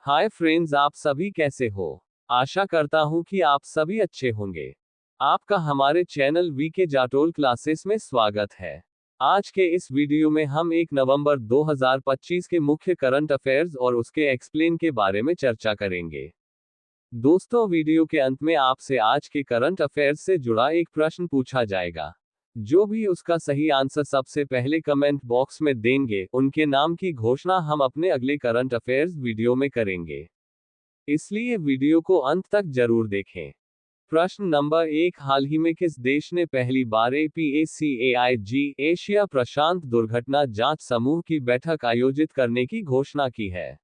Hi friends, आप सभी कैसे हो। आशा करता हूँ कि आप सभी अच्छे होंगे। आपका हमारे चैनल वीके जाटोल क्लासेस में स्वागत है। आज के इस वीडियो में हम 1 नवंबर 2025 के मुख्य करंट अफेयर्स और उसके एक्सप्लेन के बारे में चर्चा करेंगे। दोस्तों, वीडियो के अंत में आपसे आज के करंट अफेयर्स से जुड़ा एक प्रश्न पूछा जाएगा। जो भी उसका सही आंसर सबसे पहले कमेंट बॉक्स में देंगे, उनके नाम की घोषणा हम अपने अगले करंट अफेयर्स वीडियो में करेंगे। इसलिए वीडियो को अंत तक जरूर देखें। प्रश्न नंबर 1, हाल ही में किस देश ने पहली बार APACAIG एशिया प्रशांत दुर्घटना जांच समूह की बैठक आयोजित करने की घोषणा की है?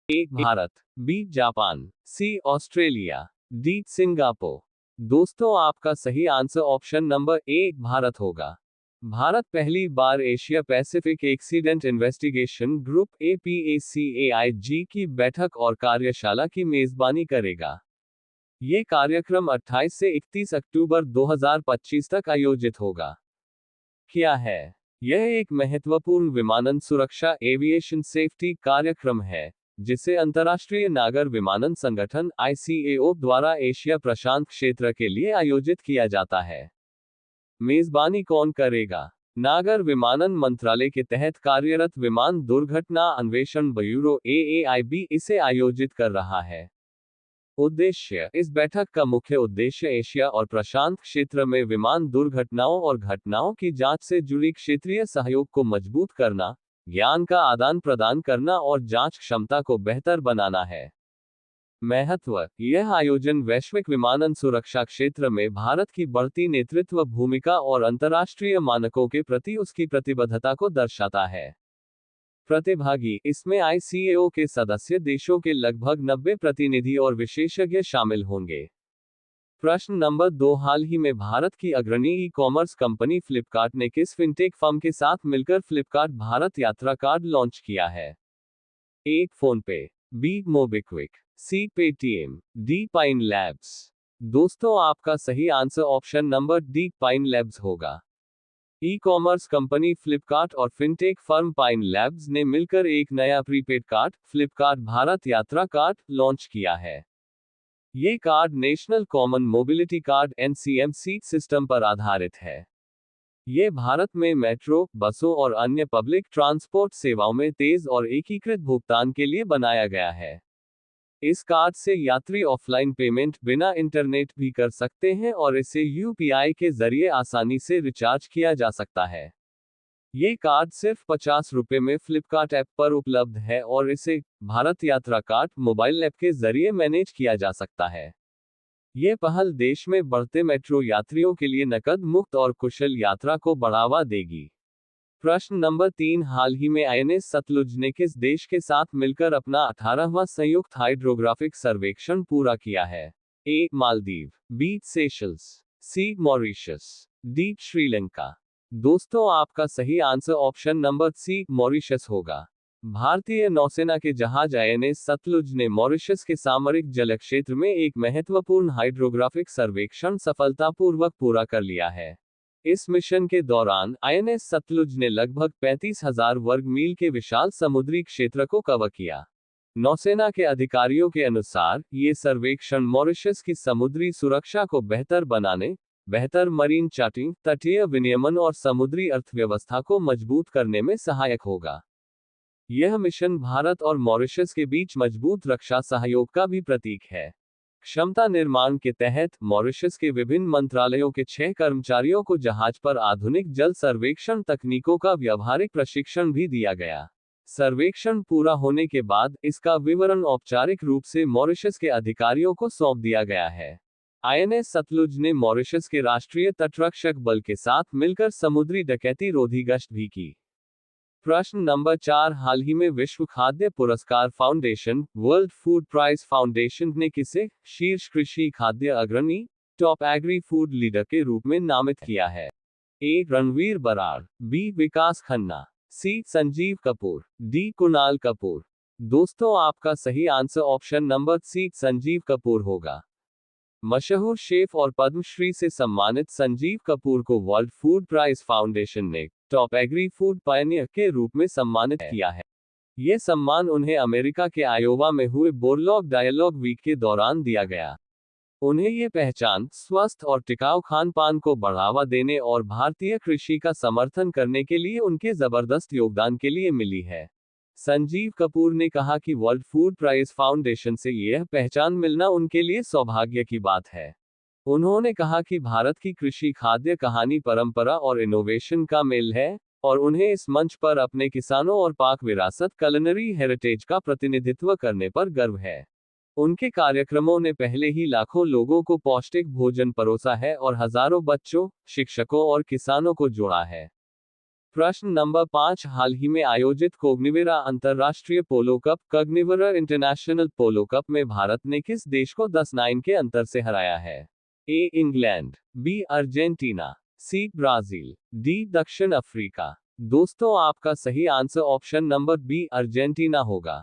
A Bharat, B Japan, C Australia, D Singapore. दोस्तों, आपका सही answer option number A Bharat होगा। भारत पहली बार Asia Pacific accident investigation group APACAIG की बैठक और कार्यशाला की मेजबानी करेगा। ये कार्यक्रम 28 से 31 अक्टूबर 2025 तक आयोजित होगा। क्या है? यह एक महत्वपूर्ण विमानन सुरक्षा एविएशन सेफ्टी कार्यक्रम है, जिसे अंतर्राष्ट्रीय नागर विमानन संगठन ICAO द्वारा एशिया प्रशांत क्षेत्र के लिए आयोजित किया जाता है। मेजबानी कौन करेगा? नागर विमानन मंत्रालय के तहत कार्यरत विमान दुर्घटना अन्वेषण ब्यूरो AAIB इसे आयोजित कर रहा है। उद्देश्य: इस बैठक का मुख्य उद्देश्य एशिया और प्रशांत क्षेत्र में विमान दुर्घटनाओं और घटनाओं की जांच से जुड़ी क्षेत्रीय सहयोग को मजबूत करना, ज्ञान का आदान प्रदान करना और जांच क्षमता को बेहतर बनाना है। महत्व: यह आयोजन वैश्विक विमानन सुरक्षा क्षेत्र में भारत की बढ़ती नेतृत्व भूमिका और अंतर्राष्ट्रीय मानकों के प्रति उसकी प्रतिबद्धता को दर्शाता है। प्रतिभागी: इसमें ICAO के सदस्य देशों के लगभग 90 प्रतिनिधि और विशेषज्ञ शामिल होंगे। प्रश्न नंबर 2, हाल ही में भारत की अग्रणी ई-कॉमर्स कंपनी फ्लिपकार्ट ने किस फिनटेक फर्म के साथ मिलकर फ्लिपकार्ट भारत यात्रा कार्ड लॉन्च किया है? A PhonePe, B MobiKwik, C Paytm, D Pine Labs. दोस्तों, आपका सही answer option number D Pine Labs होगा। ई कॉमर्स कंपनी फ्लिपकार्ट और फिनटेक फर्म पाइन लैब्स ने मिलकर एक नया प्रीपेड कार्ड, फ्लिपकार्ट भारत यात्रा कार्ड, लॉन्च किया है। ये card national common mobility card NCMC system पर आधारित है। ये भारत में मेट्रो, बसों और अन्य पब्लिक ट्रांसपोर्ट सेवाओं में तेज और एकीकृत भुगतान के लिए बनाया गया है। इस कार्ड से यात्री ऑफलाइन पेमेंट बिना इंटरनेट भी कर सकते हैं और इसे UPI के जरिए आसानी से रिचार्ज किया जा सकता है। ये कार्ड सिर्फ 50 रुपये में फ्लिपकार्ट ऐप पर उपलब्ध है और इसे भारत यात्रा कार्ड मोबाइल ऐप के जरिए मैनेज किया जा सकता है। ये पहल देश में बढ़ते मेट्रो यात्रियों के लिए नकद मुक्त और कुशल यात्रा को बढ़ावा देगी। प्रश्न नंबर 3, हाल ही में INS सतलुज ने किस देश के साथ मिलकर अपना 18वां संयुक्त हाइड्रोग्राफिक सर्वेक्षण पूरा किया है? A Maldives, B Seychelles, C Mauritius, D Sri Lanka. दोस्तों, आपका सही answer option number C Mauritius होगा। भारतीय नौसेना के जहाज INS सतलुज ने मॉरिशस के सामरिक जल क्षेत्र में एक महत्वपूर्ण हाइड्रोग्राफिक सर्वेक्षण सफलतापूर्वक पूरा कर लिया है। इस मिशन के दौरान INS सतलुज ने लगभग 35,000 वर्ग मील के विशाल समुद्री क्षेत्र को कवर किया। नौसेना के अधिकारियों के अनुसार, ये सर्वेक्षण मॉरिशस की समुद्री सुरक्षा को बेहतर बनाने, बेहतर मरीन चार्टिंग, तटीय विनियमन और समुद्री अर्थव्यवस्था को मजबूत करने में सहायक होगा। यह मिशन भारत और मॉरिशस के बीच मजबूत रक्षा सहयोग का भी प्रतीक है। क्षमता निर्माण के तहत मॉरिशस के विभिन्न मंत्रालयों के 6 कर्मचारियों को जहाज पर आधुनिक जल सर्वेक्षण तकनीकों का व्यावहारिक प्रशिक्षण भी दिया गया। सर्वेक्षण पूरा होने के बाद इसका विवरण औपचारिक रूप से मॉरिशस के अधिकारियों को सौंप दिया गया है। INS सतलुज ने मॉरिशस के राष्ट्रीय तटरक्षक बल के साथ मिलकर समुद्री डकैती रोधी गश्त भी की। प्रश्न नंबर 4, हाल ही में विश्व खाद्य पुरस्कार foundation, world food prize foundation ने किसे शीर्ष कृषि खाद्य अग्रणी, टॉप एग्री फूड लीडर के रूप में नामित किया है? A Ranveer Brar, B Vikas Khanna, C Sanjeev Kapoor, D Kunal Kapoor. दोस्तों, आपका सही answer option number C Sanjeev Kapoor होगा। मशहूर शेफ और पद्मश्री से सम्मानित संजीव कपूर को वर्ल्ड फूड प्राइज फाउंडेशन ने टॉप एग्री फूड पायनियर के रूप में सम्मानित किया है। ये सम्मान उन्हें अमेरिका के आयोवा में हुए बोरलॉग डायलॉग वीक के दौरान दिया गया। उन्हें ये पहचान स्वस्थ और टिकाऊ खान पान को बढ़ावा देने और भारतीय कृषि का समर्थन करने के लिए उनके जबरदस्त योगदान के लिए मिली है। संजीव कपूर ने कहा कि वर्ल्ड फूड प्राइज फाउंडेशन से यह पहचान मिलना उनके लिए सौभाग्य की बात है। उन्होंने कहा कि भारत की कृषि खाद्य कहानी परंपरा और इनोवेशन का मेल है, और उन्हें इस मंच पर अपने किसानों और पाक विरासत कलिनरी हेरिटेज का प्रतिनिधित्व करने पर गर्व है। उनके कार्यक्रमों ने पहले ही लाखों लोगों को पौष्टिक भोजन परोसा है और हजारों बच्चों, शिक्षकों और किसानों को जोड़ा है। प्रश्न नंबर 5, हाल ही में आयोजित कोग्निवेरा अंतर्राष्ट्रीय पोलो कप कग्निवेरा इंटरनेशनल पोलो कप में भारत ने किस देश को 10-9 के अंतर से हराया है? A England, B Argentina, C Brazil, D दक्षिण अफ्रीका। दोस्तों आपका सही answer option number B Argentina होगा।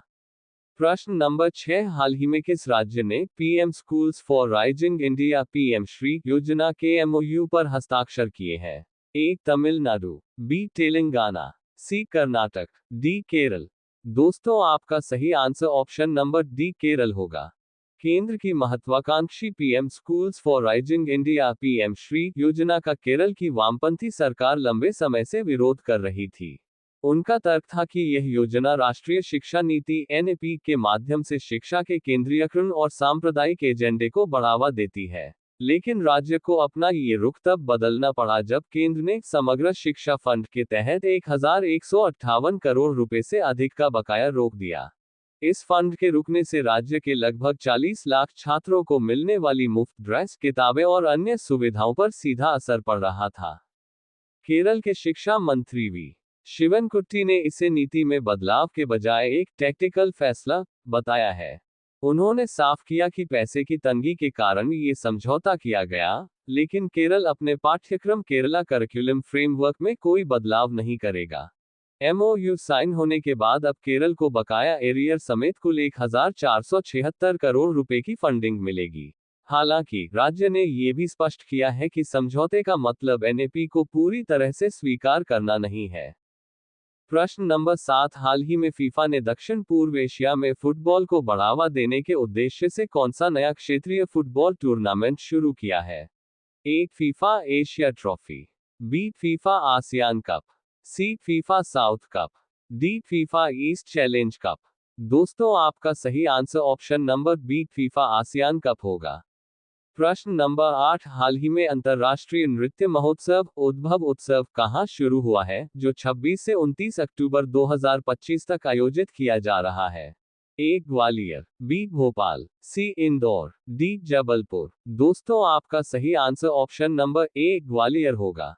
प्रश्न नंबर 6, हाल ही में किस राज्य ने PM schools for rising India PM Shri योजना के एमओयू पर हस्ताक्षर किए हैं? ए तमिलनाडु, बी तेलंगाना, सी कर्नाटक, डी केरल। दोस्तों आपका सही answer option number D Kerala होगा। केंद्र की महत्वाकांक्षी PM schools for rising India PM Shri योजना का केरल की वामपंथी सरकार लंबे समय से विरोध कर रही थी। उनका तर्क था कि यह योजना राष्ट्रीय शिक्षा नीति एनईपी के माध्यम से शिक्षा के केंद्रीयकरण और सांप्रदायिक एजेंडे को बढ़ावा देती है। लेकिन राज्य को अपना ये रुख तब बदलना पड़ा जब केंद्र ने समग्र शिक्षा फंड के तहत 1158 करोड़ रुपए से अधिक का बकाया रोक दिया। इस फंड के रुकने से राज्य के लगभग 40 लाख छात्रों को मिलने वाली मुफ्त ड्रेस, किताबें और अन्य सुविधाओं पर सीधा असर पड़ रहा था। केरल के शिक्षा मंत्री वी शिवनकुट्टी ने इसे नीति में बदलाव के बजाय एक टैक्टिकल फैसला बताया है। उन्होंने साफ किया कि पैसे की तंगी के कारण ये समझौता किया गया, लेकिन केरल अपने पाठ्यक्रम केरला करिकुलम फ्रेमवर्क में कोई बदलाव नहीं करेगा। एमओयू साइन होने के बाद अब केरल को बकाया एरियर समेत कुल 1476 करोड़ रुपए की फंडिंग मिलेगी। हालांकि राज्य ने यह भी स्पष्ट किया है कि समझौते का मतलब एनईपी को पूरी तरह से स्वीकार करना नहीं है। प्रश्न नंबर 7, हाल ही में फीफा ने दक्षिण पूर्व एशिया में फुटबॉल को बढ़ावा देने के उद्देश्य से कौन सा नया क्षेत्रीय फुटबॉल टूर्नामेंट शुरू किया है? A FIFA Asia trophy, B FIFA ASEAN cup, C FIFA south cup, D FIFA east challenge cup. दोस्तों आपका सही answer option number B FIFA ASEAN cup होगा। प्रश्न नंबर 8, हाल ही में अंतर्राष्ट्रीय नृत्य महोत्सव उद्भव उत्सव कहां शुरू हुआ है, जो 26 से 29 अक्टूबर 2025 तक आयोजित किया जा रहा है? ए ग्वालियर, बी भोपाल, सी इंदौर, डी जबलपुर। दोस्तों आपका सही आंसर ऑप्शन नंबर ए ग्वालियर होगा।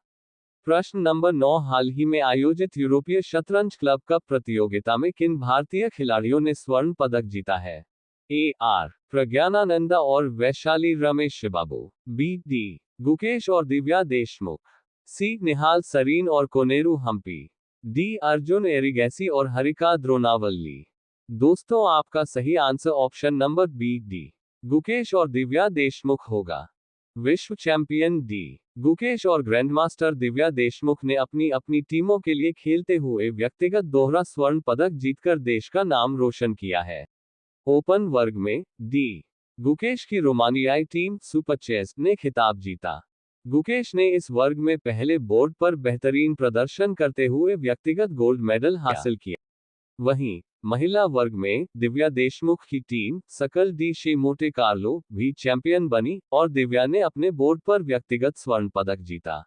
प्रश्न नंबर 9, हाल ही में आयोजित यूरोपीय शतरंज क्लब कप प्रतियोगिता में किन भारतीय खिलाड़ियों ने स्वर्ण पदक जीता है? ए आर प्रज्ञानानंदा और वैशाली रमेश बाबू, बी डी गुकेश और दिव्या देशमुख, सी निहाल सरीन और कोनेरू हम्पी, डी अर्जुन एरिगैसी और हरिका द्रोनावल्ली। दोस्तों आपका सही answer option number B D Gukesh और दिव्या देशमुख होगा। विश्व चैंपियन डी गुकेश और ग्रैंडमास्टर दिव्या देशमुख ने अपनी अपनी टीमों के लिए खेलते हुए व्यक्तिगत दोहरा स्वर्ण पदक जीतकर देश का नाम रोशन किया है। ओपन वर्ग में डी गुकेश की रोमानियाई टीम सुपर चेस ने खिताब जीता। गुकेश ने इस वर्ग में पहले बोर्ड पर बेहतरीन प्रदर्शन करते हुए व्यक्तिगत गोल्ड मेडल हासिल किया। वहीं महिला वर्ग में दिव्या देशमुख की टीम सकल डी शे मोटे कार्लो भी चैंपियन बनी और दिव्या ने अपने बोर्ड पर व्यक्तिगत स्वर्ण पदक जीता।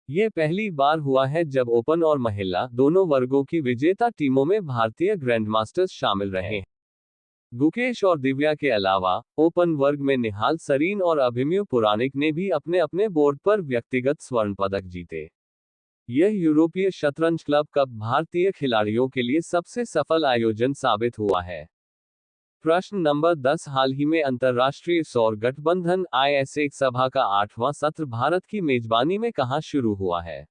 यह पहली बार हुआ है जब ओपन और महिला दोनों वर्गों की विजेता टीमों में भारतीय ग्रैंडमास्टर्स शामिल रहे हैं। गुकेश और दिव्या के अलावा ओपन वर्ग में निहाल सरीन और अभिमन्यु पुराणिक ने भी अपने अपने बोर्ड पर व्यक्तिगत स्वर्ण पदक जीते। यह यूरोपीय शतरंज क्लब कप भारतीय खिलाड़ियों के लिए सबसे सफल आयोजन साबित हुआ है। प्रश्न नंबर 10, हाल ही में अंतर्राष्ट्रीय सौर गठबंधन IS1 सभा का 8वां सत्र भारत की मेजबानी में कहां शुरू हुआ है?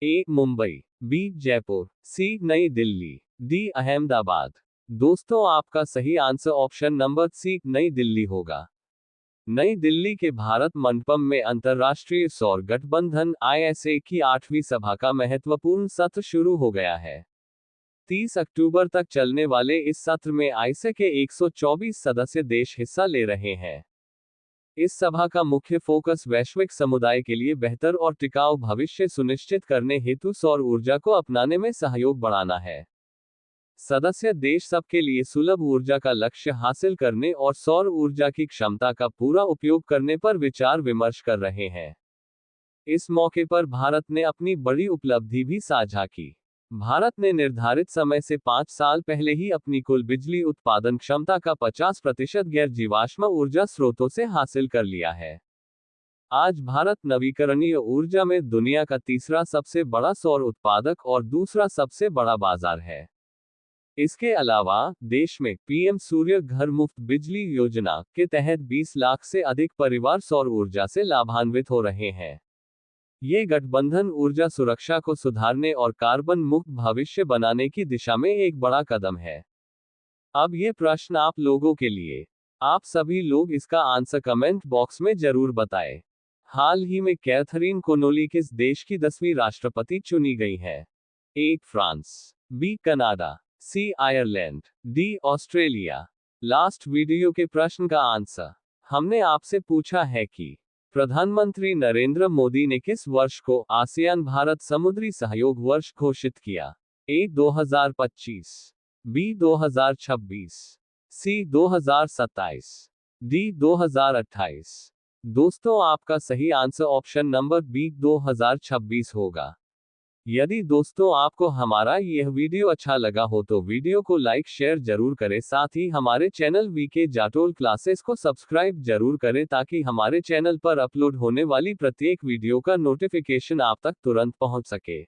ए मुंबई, बी जयपुर, सी नई दिल्ली, डी अहमदाबाद। दोस्तों आपका सही आंसर ऑप्शन नंबर सी नई दिल्ली होगा। नई दिल्ली के भारत मंडपम में अंतर्राष्ट्रीय सौर गठबंधन IS1 की 8वीं सभा का महत्वपूर्ण सत्र शुरू हो गया है। 30 अक्टूबर तक चलने वाले इस सत्र में आईसे के 124 सदस्य देश हिस्सा ले रहे हैं। इस सभा का मुख्य फोकस वैश्विक समुदाय के लिए बेहतर और टिकाऊ भविष्य सुनिश्चित करने हेतु सौर ऊर्जा को अपनाने में सहयोग बढ़ाना है। सदस्य देश सबके लिए सुलभ ऊर्जा का लक्ष्य हासिल करने और सौर ऊर्जा की क्षमता का पूरा उपयोग करने पर विचार विमर्श कर रहे हैं। इस मौके पर भारत ने अपनी बड़ी उपलब्धि भी साझा की। भारत ने निर्धारित समय से 5 साल पहले ही अपनी कुल बिजली उत्पादन क्षमता का 50% गैर जीवाश्म ऊर्जा स्रोतों से हासिल कर लिया है। आज भारत नवीकरणीय ऊर्जा में दुनिया का तीसरा सबसे बड़ा सौर उत्पादक और दूसरा सबसे बड़ा बाजार है। इसके अलावा देश में पीएम सूर्य घर मुफ्त बिजली योजना के तहत 20 लाख से अधिक परिवार सौर ऊर्जा से लाभान्वित हो रहे हैं। ये गठबंधन ऊर्जा सुरक्षा को सुधारने और कार्बन मुक्त भविष्य बनाने की दिशा में एक बड़ा कदम है। अब ये प्रश्न आप लोगों के लिए। आप सभी लोग इसका आंसर कमेंट बॉक्स में जरूर बताएं। हाल ही में कैथरीन कोनोली किस देश की 10वीं राष्ट्रपति चुनी गई है? A France, B Canada, C Ireland, D Australia. Last video के प्रश्न का आंसर हमने आपसे पूछा है कि प्रधानमंत्री नरेंद्र मोदी ने किस वर्ष को आसियान भारत समुद्री सहयोग वर्ष घोषित किया? ए 2025, बी 2026, सी 2027, डी 2028। दोस्तों आपका सही आंसर ऑप्शन नंबर बी 2026 होगा। यदि दोस्तों आपको हमारा यह वीडियो अच्छा लगा हो तो वीडियो को लाइक शेयर जरूर करें, साथ ही हमारे चैनल वीके जाटोल क्लासेस को सब्सक्राइब जरूर करें ताकि हमारे चैनल पर अपलोड होने वाली प्रत्येक वीडियो का नोटिफिकेशन आप तक तुरंत पहुंच सके।